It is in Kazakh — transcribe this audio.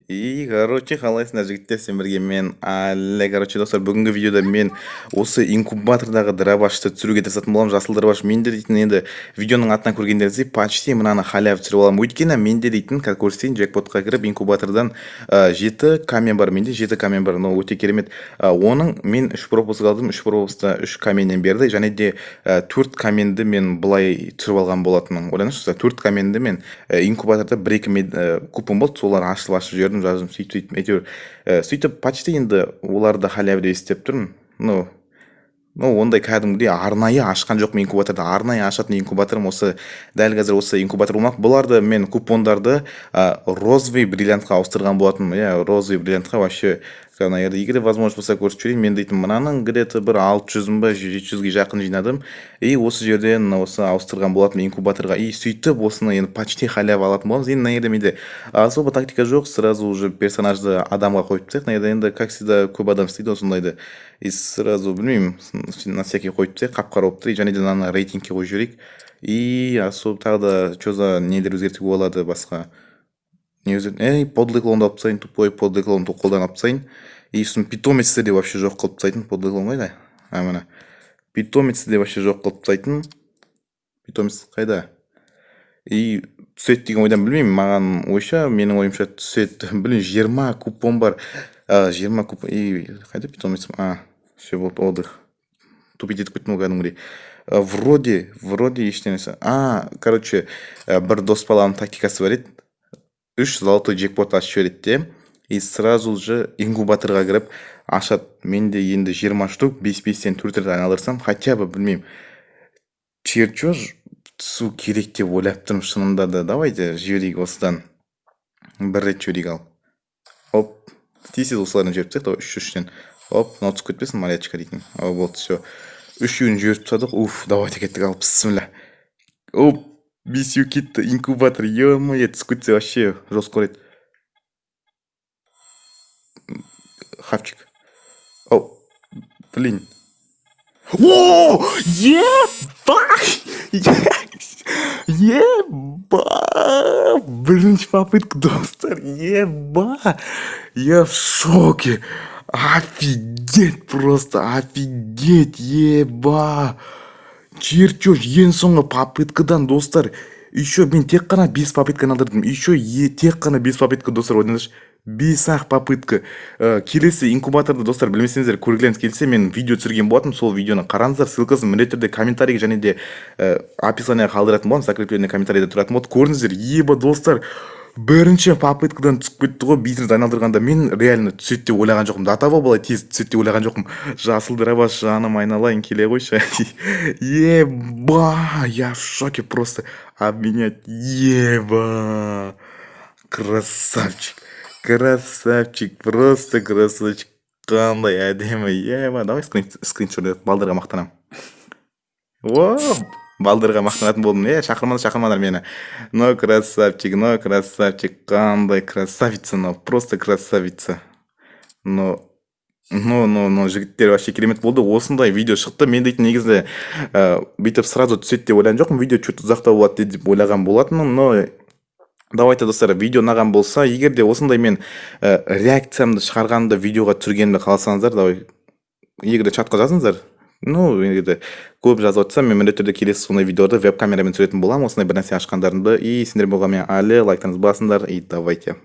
Короче, қалайсыңдар жігіттер, сен бірге мен короче, достар, бүгінгі видеода мен осы инкубатордағы дробашты түсіруге тырысатын боламын. Жасыл дробаш менде дейтін, енді видеоның атынан көргендеріңіздей почти мынаны халяв түсіріп аламын. Өйткені менде дейтін, как көрсетейін, джекпотқа кіріп инкубатордан 7 камен бар, менде 7 камен бар, но өте керемет. Оның мен 3 пропуск алдым, 3 пропуста 3 каменнен берді, және де 4 каменді мен былай түсіріп алған болатынмын. Ойлаңызшы, 4 каменді мен инкубаторда 1-2 купон болды, солар ашылып жібердім, жаздым, сөйтіп сөйтіп почти енді оларды халявда істеп тұрмын. Ондай кәдімгідей арнайы ашқан жоқпын инкубаторды. Арнайы ашатын инкубаторым осы дәл қазір осы инкубатор болмақ. Бұларды мен купондарды розовый бриллиантқа ауыстырған болатынмын. Розовый бриллиантқа вообще егер возможность болса көрсетіп жіберейін. Мен дейтін мынаның где-то бір 600 ба 700-ге жақын жинадым. Осы жерден осы ауыстырған болатын инкубаторға. Сөйтіп осыны енді почти халяв алатын боламыз. Енді мына менде особо тактика жоқ, сразу уже персонажды адамға қойып тастайық. Мына енді как всегда көп адам істейді осындайды. Сразу білмеймін, на всякий қойып тастайық, қап-қара болып тұр. Және де мынаны рейтингке қойып жіберейік. Особо тағы да чоза нелер өзгертуге болады басқа. Подлый клонды алып тастайын, тупой подлый клонды қолданып тастайын. Сосын питомецті де вообще жоқ қылып тастайтын. Подлый клон қайда? Мына питомецті де вообще жоқ қылып тастайтын. Питомец қайда? Түсет деген ойдан білмеймін, маған ойша, менің ойымша түсет. Білін, 20 купон бар. 20 купон. Қайда питомец? Все болды, отдых. Тупить етіп кеттім кәдімгідей. Вроде ештеңесі. Короче, бір дос баланың тактикасы бар еді. 3 золотой джекпот ашып жібереді де, сразу же инкубаторға кіріп ашады. Менде енді 20 штук, 5-5-тен 4 айналдырсам, хотя бы білмеймін, чертеж түсу керек деп ойлап тұрмын шынында да. Давайте жіберейік осыдан. Бір рет жіберейік ал. Оп, тиісіз осыларын жіберіп тастайық, 3-3-тен. Оп, мынау түсіп кетпесін, малячка дейтін. Болды, все. 3-ін жіберіп тастадық. Давайте кеттік ал, бісміллә. Оп, 5 кетті, инкубатор, ё-моё, түсіп кетсе вообще жестко ұрады. Хавчик. Блин. Бірінші попытка, достар, я в шоке. Офигеть, просто офигеть, чертеж ең соңғы попыткадан, достар. Еще мен тек қана 5 попытка алдырдым. Еще тек қана 5 попытка, достар, ойнадыш. 5-ақ попытка. Келесі инкубаторды, достар, білмесеңіздер, көргілеріңіз келсе, мен видео түсірген болатым. Сол видеоны қараңыздар, ссылкасын міндетті түрде комментарийге және де описанияға қалдыратын боламын. Закрепленный комментарийде тұратын болады. Көріңіздер, достар. Бірінші попыткадан түсіп кетті ғой, бизнес айналдырғанда. Мен реально түсет деп ойлаған жоқпын. Датаба былай тез түсет деп ойлаған жоқпын. Жасыл дробаш, жаным айналайын, келе қойшы. Я в шоке просто. Обменять. Красавчик, просто красавчик. Қандай әдемі. Давай скриншот балдырға мақтанам. Балдырға мақтанатын болдым. Шақырмадар мені. Красавчик, қандай красавица, просто красавица. Жігіттер вообще керемет болды. Осындай видео шықты. Мен дейтін негізді бүйтіп сразу түсет деп ойлаған жоқпын. Видео чөт ұзақта болады деп ойлаған болатынмын, но давайте, достар, видео ұнаған болса, егер де осындай мен реакциямды шығарғанды видеоға түсіргенімді қаласаңыздар, егер де чатқа жазыңыздар. Егер де көп жазып отырсам, мен міндетті түрде келесі сондай видеода веб-камерамен түсіретін боламын. Осындай бір нәрсе ашқандарымды. Сендер болған мен әлі лайктарыңызды басыңдар. Давайте.